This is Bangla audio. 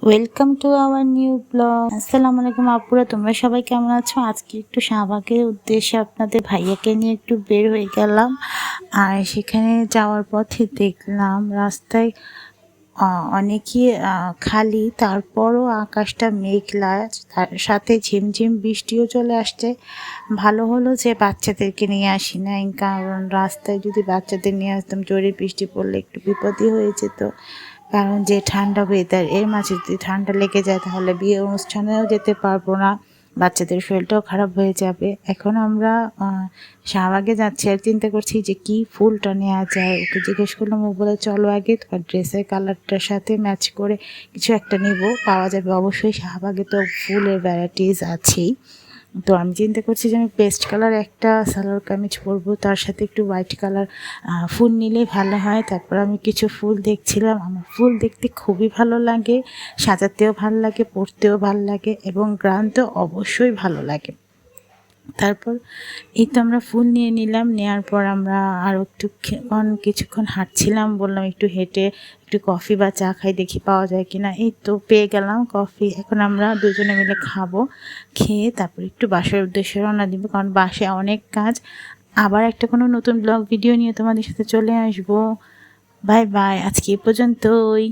Welcome to our new blog. আসসালামু আলাইকুম আপুরা, তোমরা সবাই কেমন আছো? আজকে একটু শাহবাগের উদ্দেশ্যে আপনাদের ভাইয়াকে নিয়ে একটু বের হয়ে গেলাম। আর সেখানে যাওয়ার পথে দেখলাম রাস্তায় অনেকই খালি, তারপরও আকাশটা মেঘলা, তার সাথে ঝিমঝিম বৃষ্টিও চলে আসছে। ভালো হলো যে বাচ্চাদেরকে নিয়ে আসি নাই, কারণ রাস্তায় যদি বাচ্চাদের নিয়ে আসতাম জোরে বৃষ্টি পড়লে একটু বিপদই হয়ে যেত। কারণ যে ঠান্ডা ওয়েদার, এর মাঝে যদি ঠান্ডা লেগে যায় তাহলে বিয়ে অনুষ্ঠানেও যেতে পারবো না, বাচ্চাদের শরীরটাও খারাপ হয়ে যাবে। এখন আমরা শাহবাগে যাচ্ছি আর চিন্তা করছি যে কি ফুলটা নেওয়া যায়। ওকে জিজ্ঞেস করলাম, ও বলে চলো আগে তোমার ড্রেসের কালারটার সাথে ম্যাচ করে কিছু একটা নিব, পাওয়া যাবে অবশ্যই। শাহবাগে তো ফুলের ভ্যারাইটিস আছেই। তো আমি চিন্তা করছি যে আমি পেস্ট কালার একটা সালোয়ার কামিজ পরবো, তার সাথে একটু হোয়াইট কালার ফুল নিলেই ভালো হয়। তারপর আমি কিছু ফুল দেখছিলাম। আমার ফুল দেখতে খুবই ভালো লাগে, সাজাতেও ভালো লাগে, পরতেও ভালো লাগে এবং গ্রানতেও অবশ্যই ভালো লাগে। তারপর এই তো আমরা ফুল নিয়ে নিলাম। নেওয়ার পর আমরা আরও কিছুক্ষণ হাঁটছিলাম, বললাম একটু হেঁটে একটু কফি বা চা খাই, দেখি পাওয়া যায় কিনা। এই তো পেয়ে গেলাম কফি। এখন আমরা দুজনে মিলে খাবো, খেয়ে তারপর একটু বাসার উদ্দেশ্যে রওনা দিব, কারণ বাসায় অনেক কাজ। আবার একটা কোনো নতুন ব্লগ ভিডিও নিয়ে তোমাদের সাথে চলে আসবো। বাই বাই, আজকে এই পর্যন্তই।